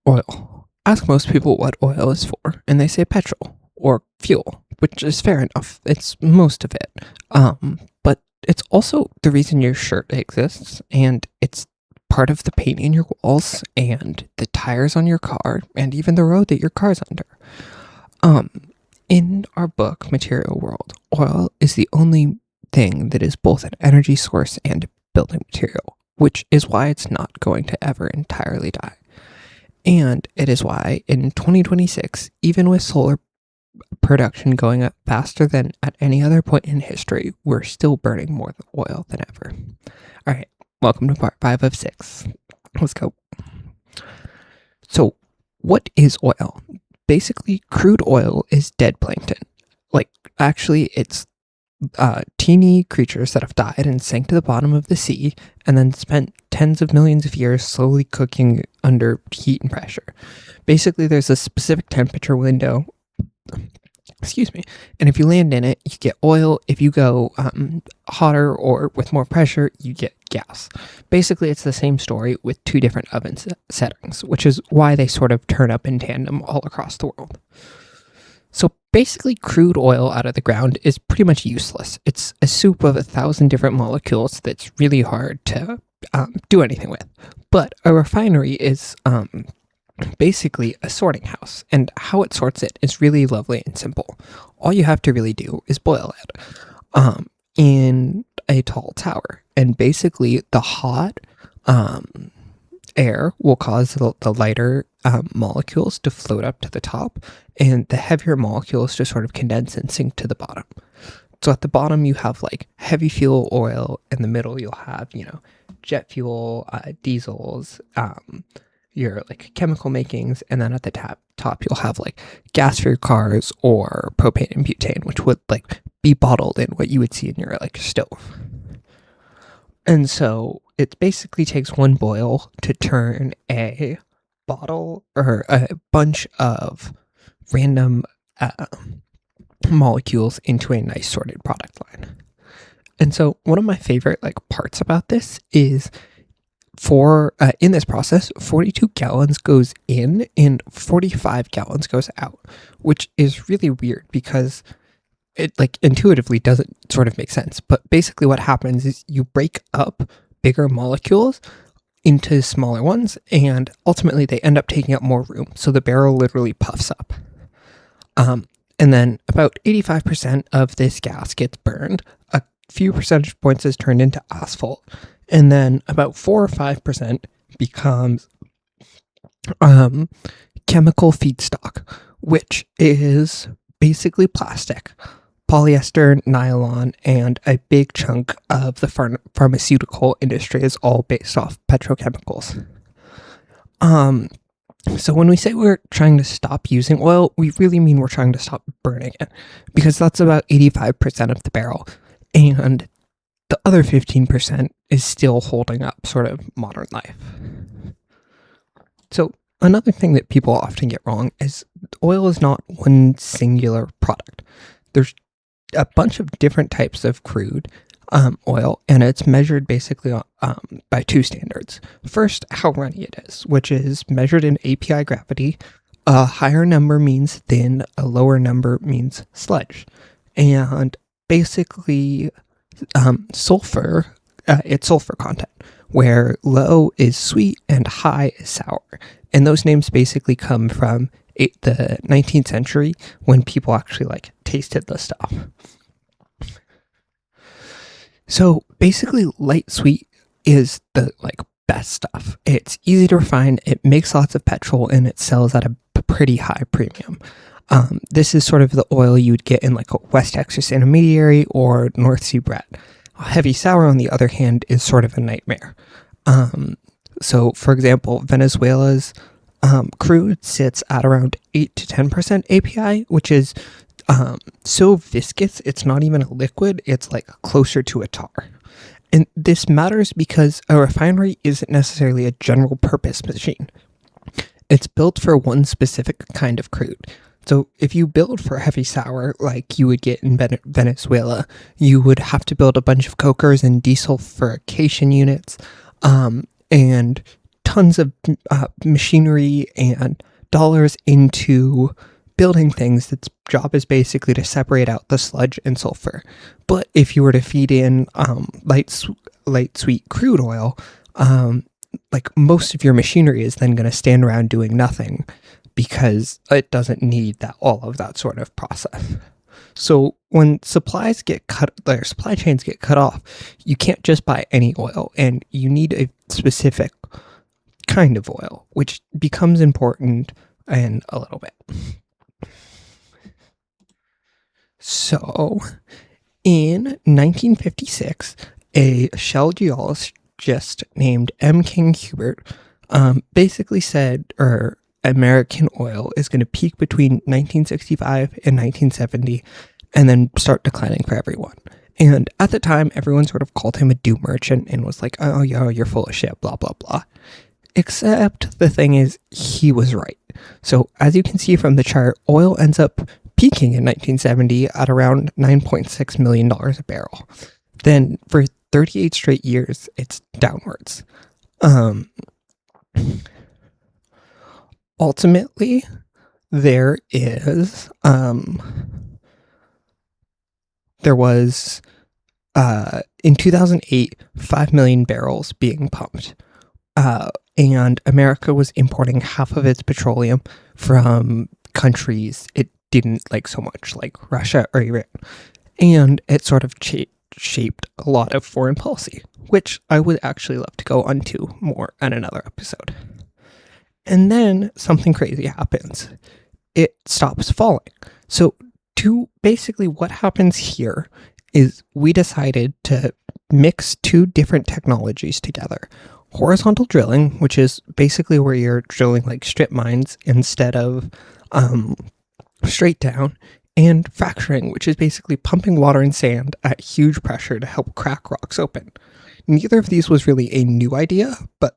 Oil. Ask most people what oil is for, and they say petrol or fuel, which is fair enough. It's most of it. But it's also the reason your shirt exists, and it's part of the paint in your walls, and the tires on your car, and even the road that your car's under. Um, in our book, Material World, oil is the only thing that is both an energy source and a building material, which is why it's not going to ever entirely die. And it is why in 2026, even with solar production going up faster than at any other point in history, we're still burning more oil than ever. All right, welcome to part 5 of 6. Let's go. So, what is oil? Basically, crude oil is dead plankton. Actually, it's teeny creatures that have died and sank to the bottom of the sea and then spent tens of millions of years slowly cooking under heat and pressure. Basically, there's a specific temperature window, and if you land in it, you get oil. If you go hotter or with more pressure, you get gas. Basically, it's the same story with two different oven settings, which is why they sort of turn up in tandem all across the world. So basically, crude oil out of the ground is pretty much useless. It's a soup of 1,000 different molecules that's really hard to do anything with. But a refinery is basically a sorting house, and how it sorts it is really lovely and simple. All you have to really do is boil it in a tall tower, and basically the hot air will cause the lighter molecules to float up to the top, and the heavier molecules to sort of condense and sink to the bottom. So at the bottom you have like heavy fuel oil, in the middle you'll have, jet fuel, diesels, your like chemical makings, and then at the top you'll have like gas for your cars or propane and butane, which would like be bottled in what you would see in your like stove. And so it basically takes one boil to turn a bottle or a bunch of random molecules into a nice sorted product line. And so one of my favorite like parts about this is in this process, 42 gallons goes in and 45 gallons goes out, which is really weird because it like intuitively doesn't sort of make sense. But basically what happens is you break up bigger molecules into smaller ones, and ultimately they end up taking up more room. So the barrel literally puffs up. And then about 85% of this gas gets burned. A few percentage points is turned into asphalt. And then about 4 or 5% becomes chemical feedstock, which is basically plastic, polyester, nylon, and a big chunk of the pharmaceutical industry is all based off petrochemicals. So when we say we're trying to stop using oil, we really mean we're trying to stop burning it, because that's about 85% of the barrel, and the other 15% is still holding up sort of modern life. So another thing that people often get wrong is oil is not one singular product. There's a bunch of different types of crude oil, and it's measured basically by two standards. First, how runny it is, which is measured in API gravity. A higher number means thin, a lower number means sludge. And basically, sulfur, it's sulfur content, where low is sweet and high is sour. And those names basically come from the 19th century when people actually like tasted the stuff. So basically light sweet is the like best stuff. It's easy to refine, it makes lots of petrol, and it sells at a pretty high premium. This is sort of the oil you would get in like a West Texas Intermediary or North Sea Brent. Heavy sour, on the other hand, is sort of a nightmare. So for example, Venezuela's crude sits at around 8 to 10% API, which is so viscous, it's not even a liquid, it's like closer to a tar. And this matters because a refinery isn't necessarily a general purpose machine. It's built for one specific kind of crude. So if you build for heavy sour like you would get in Venezuela, you would have to build a bunch of cokers and desulfurication units, and tons of machinery and dollars into building things that's job is basically to separate out the sludge and sulfur. But if you were to feed in light sweet crude oil, like most of your machinery is then going to stand around doing nothing because it doesn't need all of that sort of process. So when supply chains get cut off, you can't just buy any oil, and you need a specific kind of oil, which becomes important in a little bit. So in 1956, a Shell geologist named M. King Hubert basically said, American oil is going to peak between 1965 and 1970 and then start declining for everyone. And at the time, everyone sort of called him a doom merchant and was like, oh, yeah, you're full of shit, blah, blah, blah. Except the thing is, he was right. So as you can see from the chart, oil ends up peaking in 1970 at around $9.6 million a barrel. Then for 38 straight years, it's downwards. Ultimately, there was in 2008 5 million barrels being pumped, and America was importing half of its petroleum from countries it didn't like so much, like Russia or Iran, and it sort of shaped a lot of foreign policy, which I would actually love to go onto more in another episode. And then something crazy happens. It stops falling. So basically what happens here is we decided to mix two different technologies together. Horizontal drilling, which is basically where you're drilling like strip mines instead of straight down, and fracturing, which is basically pumping water and sand at huge pressure to help crack rocks open. Neither of these was really a new idea, but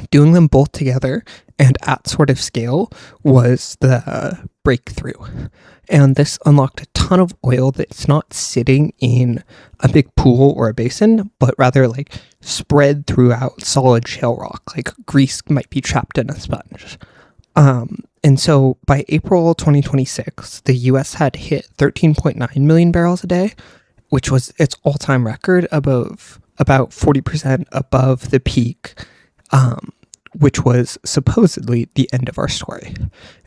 doing them both together and at sort of scale was the breakthrough. And this unlocked a ton of oil that's not sitting in a big pool or a basin, but rather like spread throughout solid shale rock, like grease might be trapped in a sponge. And so by April 2026, the US had hit 13.9 million barrels a day, which was its all-time record, above about 40% above the peak, which was supposedly the end of our story.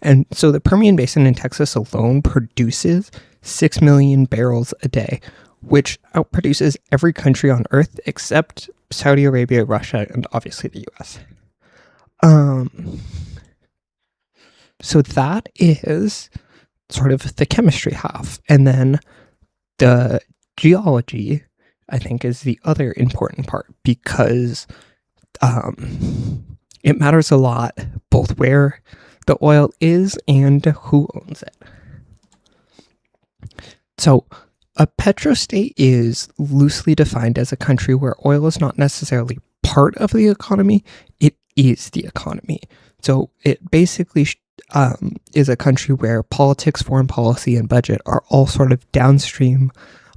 And so the Permian Basin in Texas alone produces 6 million barrels a day, which outproduces every country on Earth except Saudi Arabia, Russia, and obviously the US. So that is sort of the chemistry half. And then the geology, I think, is the other important part, because it matters a lot, both where the oil is and who owns it. So a petrostate is loosely defined as a country where oil is not necessarily part of the economy, it is the economy. So it basically is a country where politics, foreign policy, and budget are all sort of downstream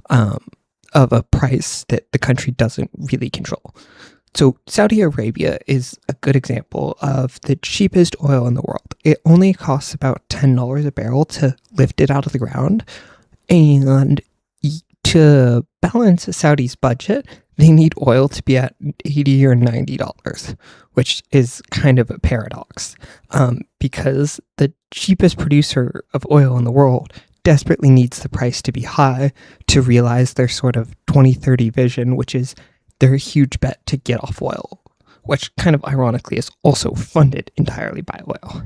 of a price that the country doesn't really control. So Saudi Arabia is a good example of the cheapest oil in the world. It only costs about $10 a barrel to lift it out of the ground. And to balance Saudi's budget, they need oil to be at $80 or $90, which is kind of a paradox, because the cheapest producer of oil in the world desperately needs the price to be high to realize their sort of 2030 vision, which is their huge bet to get off oil, which kind of ironically is also funded entirely by oil.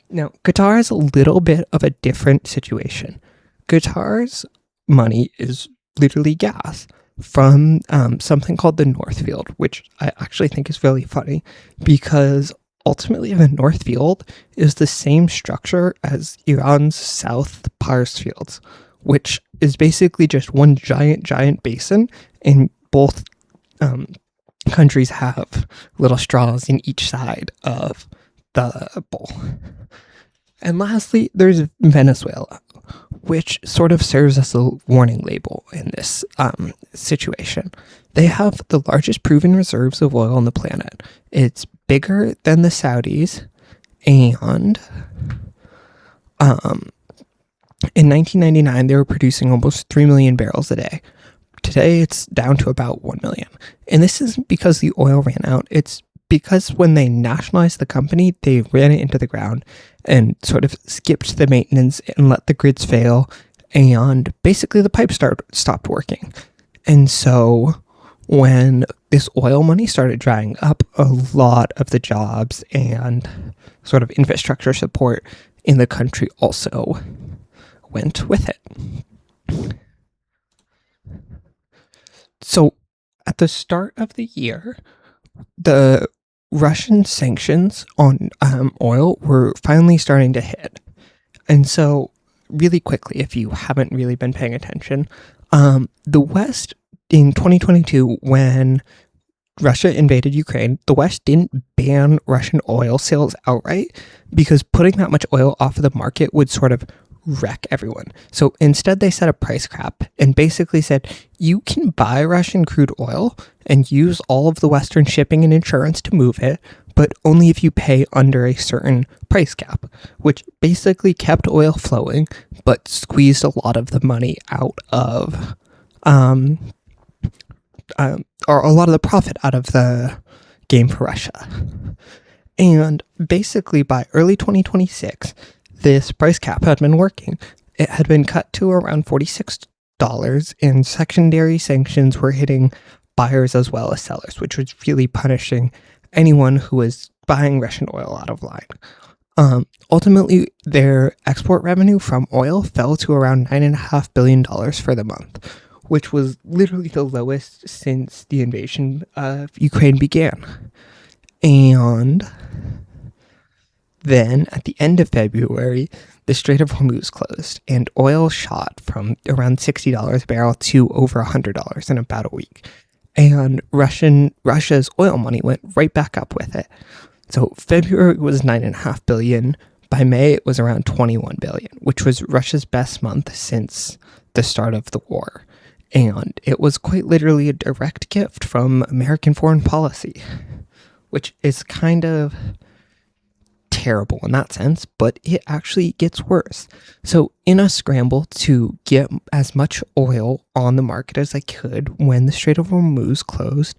Now, Qatar is a little bit of a different situation. Qatar's money is literally gas from something called the North Field, which I actually think is really funny, because ultimately the North Field is the same structure as Iran's South Pars Fields, which is basically just one giant basin, and both countries have little straws in each side of the bowl. And lastly, there's Venezuela, which sort of serves as a warning label in this situation. They have the largest proven reserves of oil on the planet. It's bigger than the Saudis, and in 1999, they were producing almost 3 million barrels a day. Today, it's down to about 1 million. And this isn't because the oil ran out. It's because when they nationalized the company, they ran it into the ground and sort of skipped the maintenance and let the grids fail. And basically, the pipes stopped working. And so when this oil money started drying up, a lot of the jobs and sort of infrastructure support in the country also went with it. So at the start of the year, the Russian sanctions on oil were finally starting to hit. And so really quickly, if you haven't really been paying attention, the West in 2022, when Russia invaded Ukraine, the West didn't ban Russian oil sales outright because putting that much oil off of the market would sort of wreck everyone. So instead, they set a price cap and basically said, you can buy Russian crude oil and use all of the Western shipping and insurance to move it, but only if you pay under a certain price cap, which basically kept oil flowing, but squeezed a lot of the money out of, or a lot of the profit out of the game for Russia. And basically by early 2026, this price cap had been working. It had been cut to around $46, and secondary sanctions were hitting buyers as well as sellers, which was really punishing anyone who was buying Russian oil out of line. Ultimately, their export revenue from oil fell to around $9.5 billion for the month, which was literally the lowest since the invasion of Ukraine began. And then, at the end of February, the Strait of Hormuz closed, and oil shot from around $60 a barrel to over $100 in about a week. And Russia's oil money went right back up with it. So February was $9.5 billion. By May, it was around $21 billion, which was Russia's best month since the start of the war. And it was quite literally a direct gift from American foreign policy, which is kind of terrible in that sense, but it actually gets worse. So in a scramble to get as much oil on the market as I could when the Strait of Hormuz closed,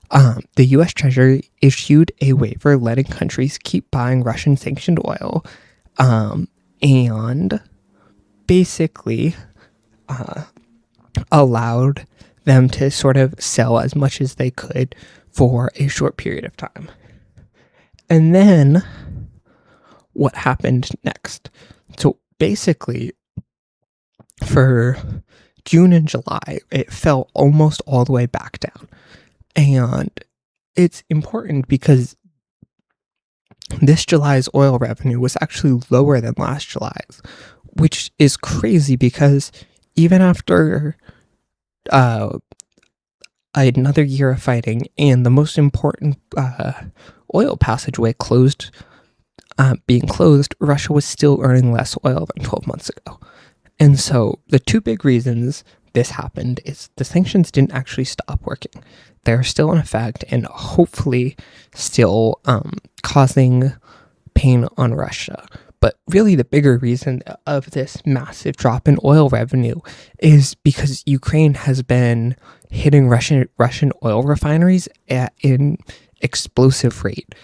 the U.S. Treasury issued a waiver letting countries keep buying Russian sanctioned oil, and basically allowed them to sort of sell as much as they could for a short period of time. And then what happened next? So basically, for June and July, it fell almost all the way back down. And it's important because this July's oil revenue was actually lower than last July's, which is crazy because even after another year of fighting and the most important oil passageway being closed, Russia was still earning less oil than 12 months ago. And so the two big reasons this happened is the sanctions didn't actually stop working. They're still in effect and hopefully still causing pain on Russia. But really the bigger reason of this massive drop in oil revenue is because Ukraine has been hitting Russian oil refineries at an explosive rate.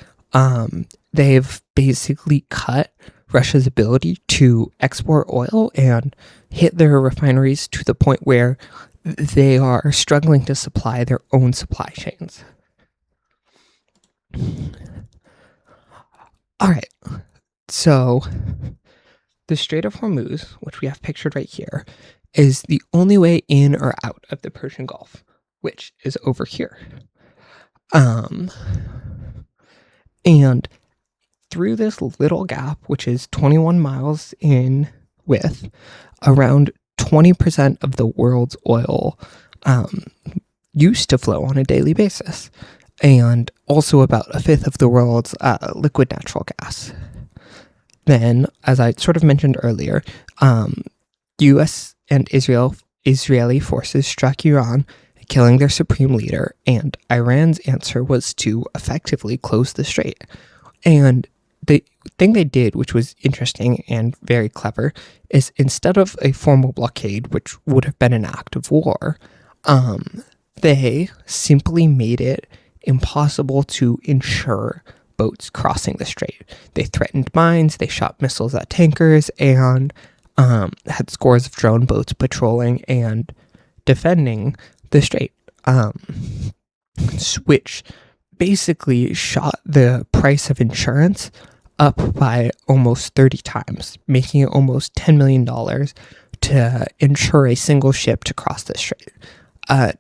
They've basically cut Russia's ability to export oil and hit their refineries to the point where they are struggling to supply their own supply chains. All right, so the Strait of Hormuz, which we have pictured right here, is the only way in or out of the Persian Gulf, which is over here. And through this little gap, which is 21 miles in width, around 20% of the world's oil used to flow on a daily basis, and also about a fifth of the world's liquid natural gas. Then, as I sort of mentioned earlier, U.S. and Israeli forces struck Iran, killing their supreme leader, and Iran's answer was to effectively close the strait. And the thing they did, which was interesting and very clever, is instead of a formal blockade, which would have been an act of war, they simply made it impossible to ensure boats crossing the strait. They threatened mines, they shot missiles at tankers, and had scores of drone boats patrolling and defending the strait, which basically shot the price of insurance up by almost 30 times, making it almost $10 million to insure a single ship to cross the strait.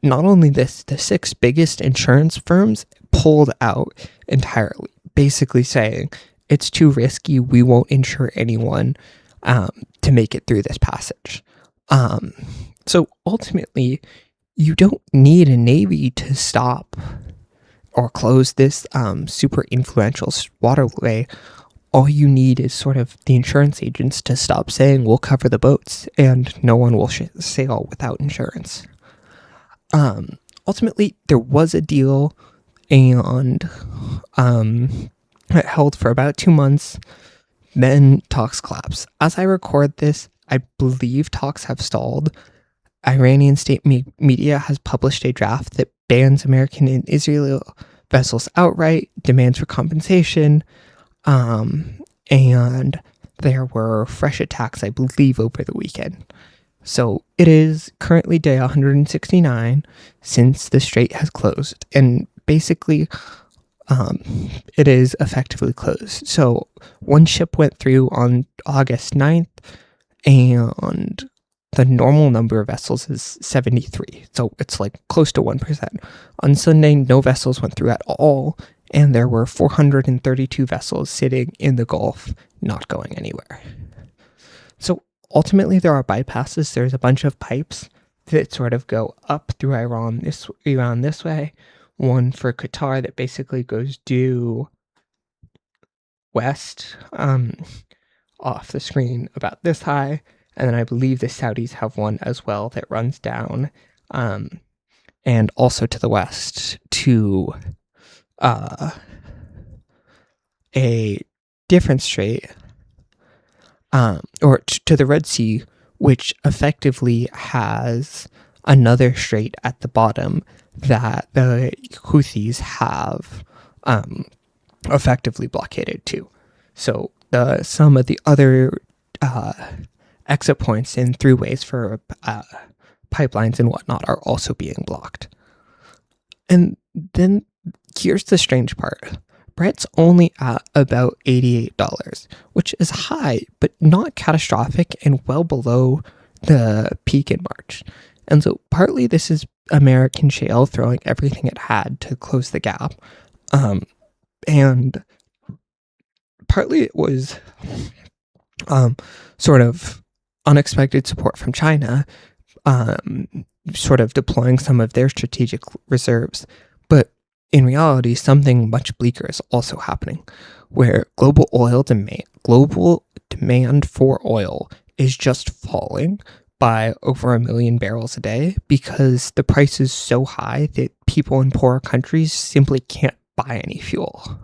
Not only this, the 6 biggest insurance firms pulled out entirely, basically saying it's too risky, we won't insure anyone to make it through this passage. So ultimately, you don't need a navy to stop or close this super influential waterway. All you need is sort of the insurance agents to stop saying we'll cover the boats and no one will sail without insurance. Ultimately, there was a deal, and it held for about 2 months. Then talks collapsed. As I record this, I believe talks have stalled. Iranian state media has published a draft that bans American and Israeli vessels outright, demands for compensation, and there were fresh attacks, I believe, over the weekend. So it is currently day 169 since the strait has closed, and basically it is effectively closed. So one ship went through on August 9th, and the normal number of vessels is 73. So it's like close to 1%. On Sunday, no vessels went through at all, and there were 432 vessels sitting in the Gulf, not going anywhere. So ultimately, there are bypasses. There's a bunch of pipes that sort of go up through Iran this way. One for Qatar that basically goes due west, off the screen about this high. And then I believe the Saudis have one as well that runs down, and also to the west to a different strait, or to the Red Sea, which effectively has another strait at the bottom that the Houthis have effectively blockaded too. So some of the other exit points and throughways for pipelines and whatnot are also being blocked. And then here's the strange part. Brent's only at about $88, which is high, but not catastrophic and well below the peak in March. And so partly this is American shale throwing everything it had to close the gap. And partly it was sort of unexpected support from China, sort of deploying some of their strategic reserves. But in reality, something much bleaker is also happening, where global demand for oil is just falling by over 1 million barrels a day because the price is so high that people in poorer countries simply can't buy any fuel.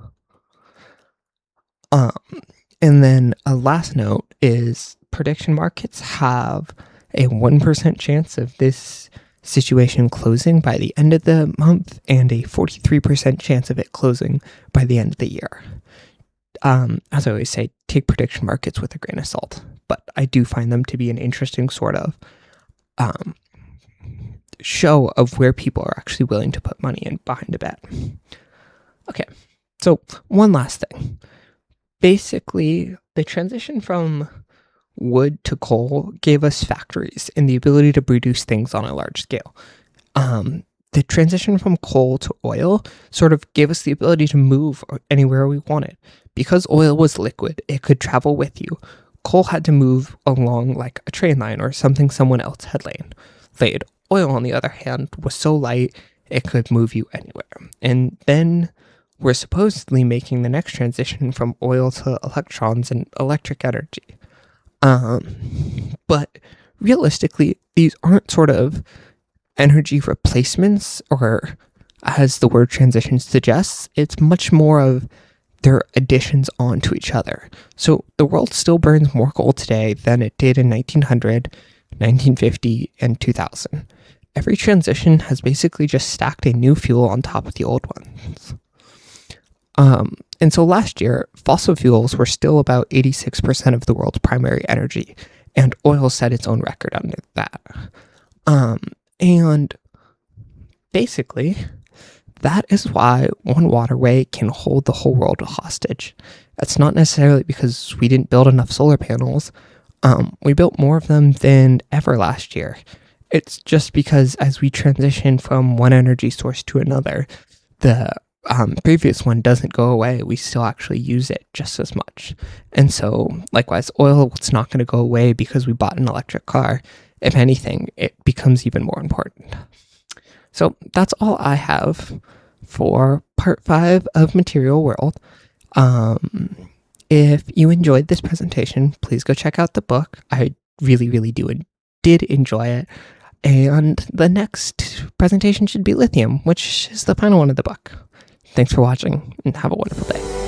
And then a last note is prediction markets have a 1% chance of this situation closing by the end of the month and a 43% chance of it closing by the end of the year. As I always say, take prediction markets with a grain of salt, but I do find them to be an interesting sort of show of where people are actually willing to put money in behind a bet. Okay, so one last thing. Basically, the transition from wood to coal gave us factories and the ability to produce things on a large scale. The transition from coal to oil sort of gave us the ability to move anywhere we wanted. Because oil was liquid, it could travel with you. Coal had to move along like a train line or something someone else had laid. Oil, on the other hand, was so light, it could move you anywhere. And then we're supposedly making the next transition from oil to electrons and electric energy. But realistically, these aren't sort of energy replacements, or as the word transition suggests, it's much more of their additions onto each other. So the world still burns more coal today than it did in 1900, 1950, and 2000. Every transition has basically just stacked a new fuel on top of the old ones. And so last year, fossil fuels were still about 86% of the world's primary energy, and oil set its own record under that. And basically, that is why one waterway can hold the whole world hostage. That's not necessarily because we didn't build enough solar panels. We built more of them than ever last year. It's just because as we transition from one energy source to another, the previous one doesn't go away. We still actually use it just as much. And so, likewise, oil, it's not going to go away because we bought an electric car. If anything, it becomes even more important. So that's all I have for part 5 of Material World. If you enjoyed this presentation, please go check out the book. I really did enjoy it. And the next presentation should be lithium, which is the final one of the book. Thanks for watching, and have a wonderful day.